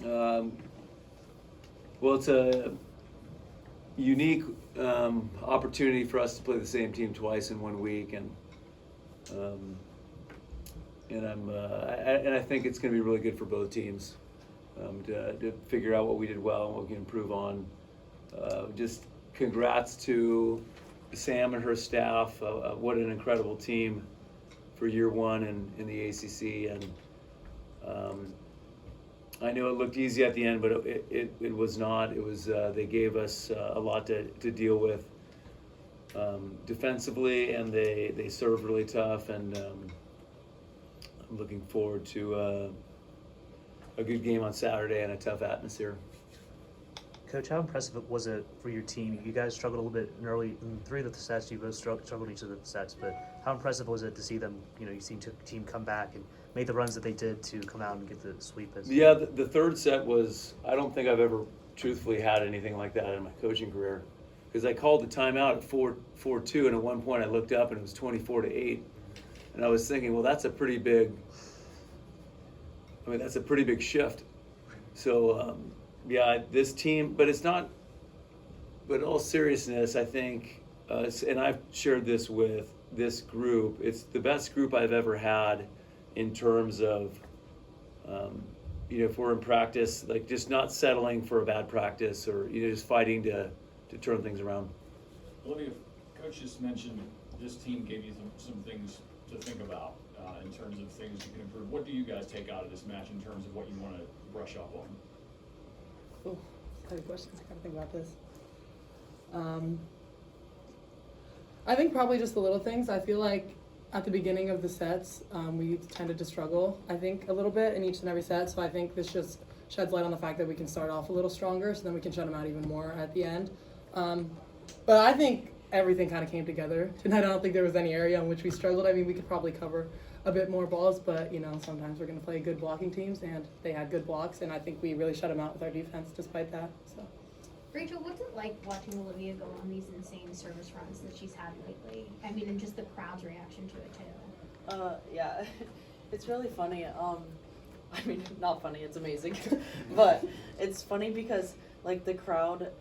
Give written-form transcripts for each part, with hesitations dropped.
Well, it's a unique opportunity for us to play the same team twice in 1 week, and I think it's going to be really good for both teams to figure out what we did well and what we can improve on. Just congrats to Sam and her staff. What an incredible team for year one in the ACC, and I know it looked easy at the end, but it was not. It was they gave us a lot to deal with defensively, and they served really tough, and I'm looking forward to a good game on Saturday and a tough atmosphere. Coach, how impressive was it for your team? You guys struggled a little bit in 3 of the sets. You both struggled each of the sets, but how impressive was it to see them? You see the team come back and make the runs that they did to come out and get the sweep. Yeah, the third set was, I don't think I've ever truthfully had anything like that in my coaching career, because I called the timeout at 4-2, and at one point I looked up and it was 24-8, and I was thinking, well, that's a pretty big shift. So yeah, this team, but it's not, but in all seriousness, I think, and I've shared this with this group, it's the best group I've ever had in terms of, if we're in practice, like just not settling for a bad practice, or just fighting to turn things around. Olivia, Coach just mentioned this team gave you some things to think about in terms of things you can improve. What do you guys take out of this match in terms of what you want to brush up on? Oh, good questions. I gotta think about this. I think probably just the little things. I feel like at the beginning of the sets, we tended to struggle, I think, a little bit in each and every set. So I think this just sheds light on the fact that we can start off a little stronger, so then we can shut them out even more at the end. But I think everything kind of came together tonight. I don't think there was any area in which we struggled. I mean, we could probably cover a bit more balls, but sometimes we're going to play good blocking teams, and they had good blocks, and I think we really shut them out with our defense despite that. So, Rachel, what's it like watching Olivia go on these insane service runs that she's had lately? I mean, and just the crowd's reaction to it too. Yeah, it's really funny. I mean, not funny, it's amazing, but it's funny because like the crowd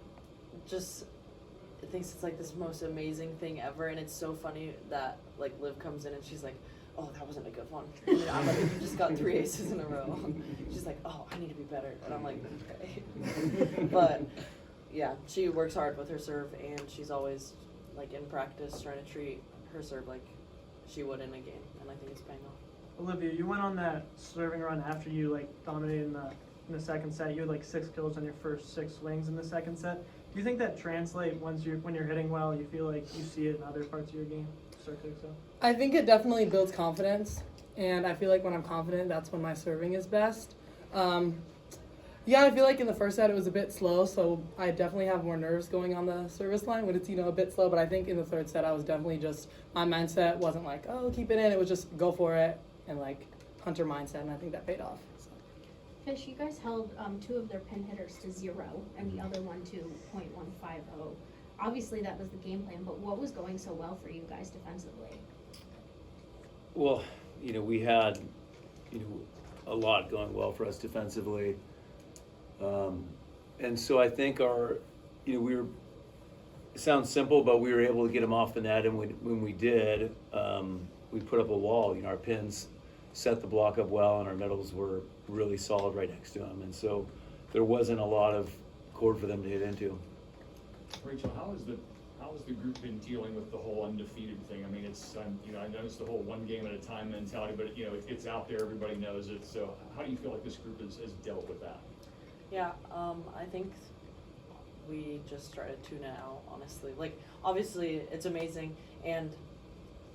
just thinks it's like this most amazing thing ever, and it's so funny that like Liv comes in and she's like, oh, that wasn't a good one. And I'm like, you just got 3 aces in a row. She's like, oh, I need to be better. And I'm like, okay. But yeah, she works hard with her serve, and she's always like in practice trying to treat her serve like she would in a game, and I think it's paying off. Olivia, you went on that serving run after you like dominated in the second set. You had like 6 kills on your first 6 swings in the second set. Do you think that translates when you're hitting well? You feel like you see it in other parts of your game? Start to excel? I think it definitely builds confidence, and I feel like when I'm confident, that's when my serving is best. Yeah, I feel like in the first set it was a bit slow, so I definitely have more nerves going on the service line when it's a bit slow. But I think in the third set I was definitely just, my mindset wasn't like, oh, keep it in. It was just go for it and like hunter mindset, and I think that paid off. So. Fish, you guys held 2 of their pin hitters to 0 and the other one to .150. Obviously that was the game plan, but what was going so well for you guys defensively? Well, we had a lot going well for us defensively. And so I think we were, it sounds simple, but we were able to get them off the net, and when we did, we put up a wall. Our pins set the block up well, and our middles were really solid right next to them, and so there wasn't a lot of court for them to hit into. Rachel, how has the group been dealing with the whole undefeated thing? I mean, it's I know it's the whole one game at a time mentality, but it's out there, everybody knows it. So how do you feel like this group has dealt with that? Yeah, I think we just try to tune it out, honestly. Like, obviously, it's amazing, and,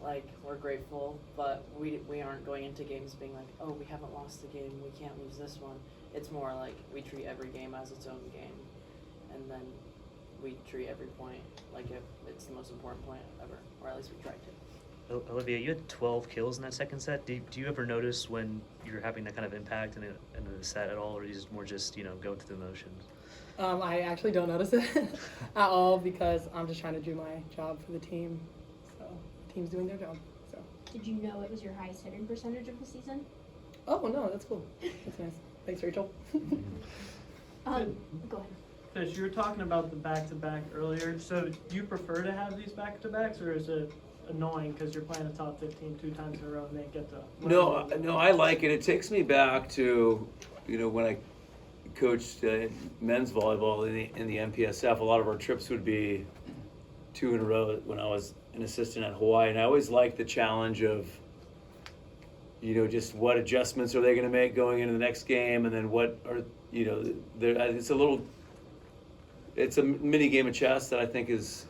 like, we're grateful, but we aren't going into games being like, oh, we haven't lost the game, we can't lose this one. It's more like we treat every game as its own game, and then we treat every point like if it's the most important point ever, or at least we try to. Olivia, you had 12 kills in that second set. Do you ever notice when you're having that kind of impact in a set at all, or is it more just going through the motions? I actually don't notice it at all, because I'm just trying to do my job for the team. So the team's doing their job. So. Did you know it was your highest hitting percentage of the season? Oh no, that's cool. That's nice. Thanks, Rachel. Go ahead. Fish, you were talking about the back-to-back earlier. So do you prefer to have these back-to-backs, or is it annoying because you're playing a top 15 2 times in a row and they get to? No, I like it. It takes me back to, when I coached men's volleyball in the MPSF. A lot of our trips would be 2 in a row when I was an assistant at Hawaii, and I always liked the challenge of, just what adjustments are they going to make going into the next game, and then what are, it's a mini game of chess that I think is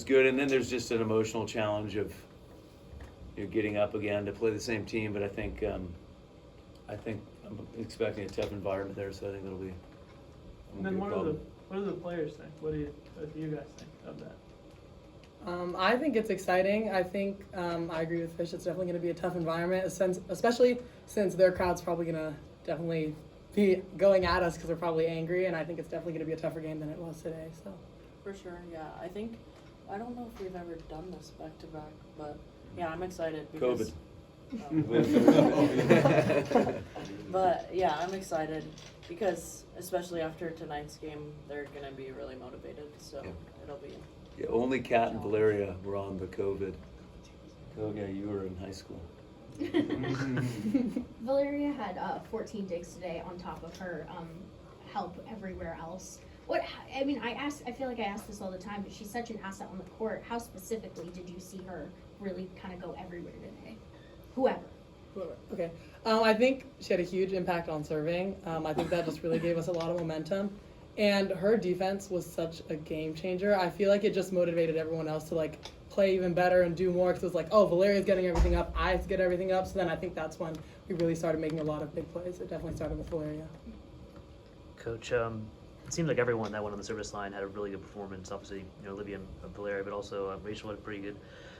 good, and then there's just an emotional challenge of getting up again to play the same team. But I think I'm expecting a tough environment there, so I think it'll be. And then what do the players think? What do you guys think of that? I think it's exciting. I think I agree with Fish. It's definitely going to be a tough environment, especially since their crowd's probably going to definitely be going at us because they're probably angry, and I think it's definitely going to be a tougher game than it was today. So. For sure, yeah. I don't know if we've ever done this back to back, but yeah, I'm excited because. COVID. But yeah, I'm excited because especially after tonight's game, they're gonna be really motivated. So Yeah. it'll be. Yeah, only Kat and Valeria were on the COVID. Oh yeah, you were in high school. Valeria had 14 digs today on top of her help everywhere else. I feel like I ask this all the time, but she's such an asset on the court. How specifically did you see her really kind of go everywhere today? Whoever. Okay. I think she had a huge impact on serving. I think that just really gave us a lot of momentum. And her defense was such a game changer. I feel like it just motivated everyone else to play even better and do more, because it was like, oh, Valeria's getting everything up, I have to get everything up. So then I think that's when we really started making a lot of big plays. It definitely started with Valeria. Coach, it seemed like everyone that went on the service line had a really good performance. Obviously, Olivia and Valeria, but also Rachel had a pretty good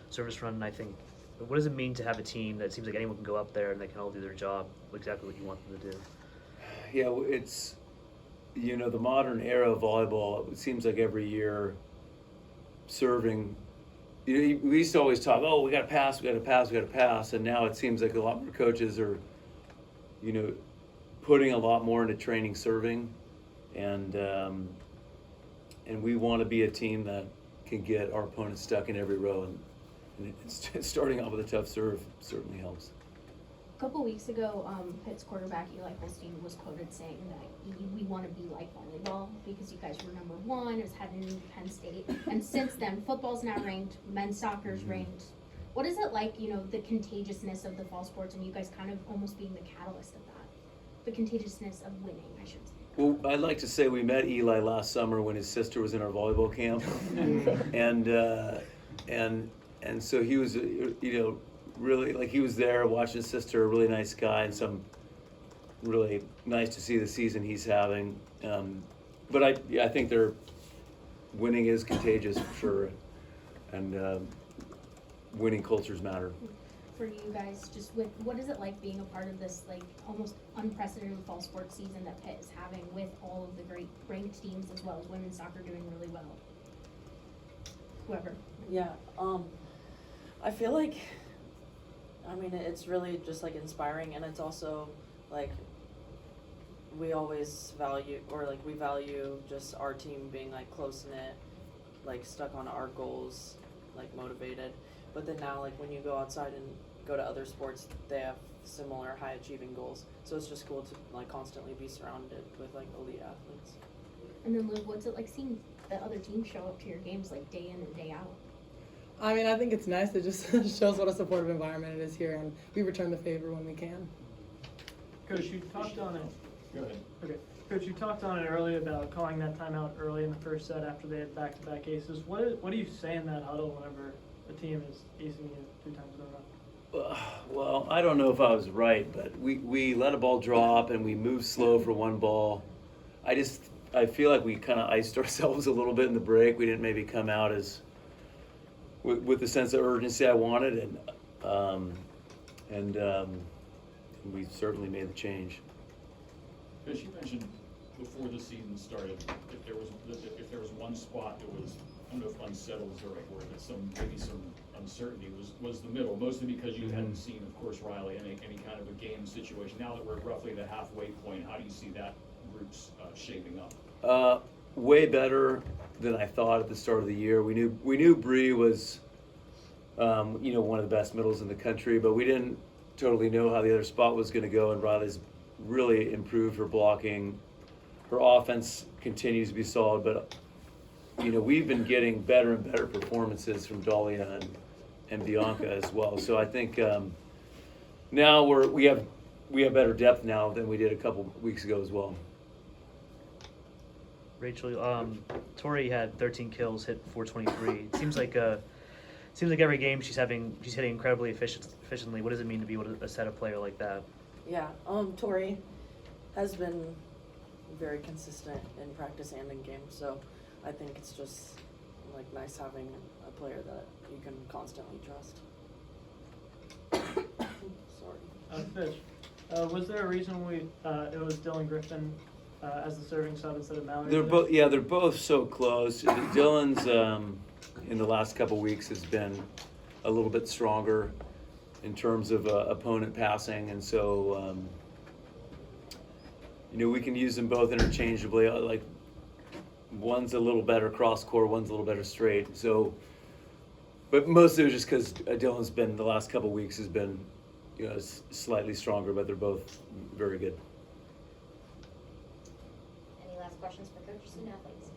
service run. And I think, what does it mean to have a team that seems like anyone can go up there and they can all do their job exactly what you want them to do? Yeah, it's, the modern era of volleyball, it seems like every year serving, we used to always talk, oh, we got to pass, and now it seems like a lot more coaches are, putting a lot more into training serving, and we want to be a team that can get our opponents stuck in every row, and starting off with a tough serve certainly helps. A couple weeks ago, Pitt's quarterback Eli Holstein was quoted saying that we want to be like volleyball because you guys were number 1. It was heading into Penn State, and since then, football's now ranked, men's soccer's ranked. What is it like, the contagiousness of the fall sports, and you guys kind of almost being the catalyst of that, the contagiousness of winning, I should say? Well, I'd like to say we met Eli last summer when his sister was in our volleyball camp, and so he was, really, he was there watching his sister, a really nice guy, and some really nice to see the season he's having. But I think their winning is contagious for sure, and winning cultures matter. For you guys, just what is it like being a part of this almost unprecedented fall sports season that Pitt is having with all of the great ranked teams as well as women's soccer doing really well? Whoever. Yeah. I feel like, it's really just inspiring, and it's also we always value, we value just our team being close knit, stuck on our goals, motivated. But then now, when you go outside and go to other sports, they have similar high achieving goals. So it's just cool to constantly be surrounded with elite athletes. And then Liv, what's it like seeing the other teams show up to your games day in and day out? I think it's nice. It just shows what a supportive environment it is here, and we return the favor when we can. Coach, you talked on it. Go ahead. Okay. Coach, you talked on it earlier about calling that timeout early in the first set after they had back-to-back aces. What do you say in that huddle whenever the team is acing you 2 times in a row? Well, I don't know if I was right, but we let a ball drop and we moved slow for 1 ball. I feel like we kind of iced ourselves a little bit in the break. We didn't maybe come out as with the sense of urgency I wanted, and we certainly made the change. As you mentioned before the season started, if there was one spot that was, I don't know if unsettled is the right word, but maybe some uncertainty was the middle, mostly because you hadn't seen, of course, Riley any kind of a game situation? Now that we're roughly the halfway point, how do you see that group's shaping up? Way better than I thought at the start of the year. We knew Bree was, one of the best middles in the country, but we didn't totally know how the other spot was going to go. And Riley's really improved her blocking. Her offense continues to be solid, but we've been getting better and better performances from Dahlia and Bianca as well. So I think now we have better depth now than we did a couple weeks ago as well. Rachel, Tori had 13 kills, hit 423. It seems like every game she's hitting incredibly efficiently. What does it mean to be a set of player like that? Yeah, Tori has been very consistent in practice and in game, so I think it's just like nice having a player that you can constantly trust. Sorry. Fish, was there a reason it was Dylan Griffin as the serving sub instead of Mallory? They're both so close. Dylan's in the last couple weeks has been a little bit stronger in terms of opponent passing, and so we can use them both interchangeably. Like one's a little better cross court, one's a little better straight. So, but mostly it was just because Dylan's been the last couple weeks has been slightly stronger, but they're both very good. Any last questions for coaches and athletes?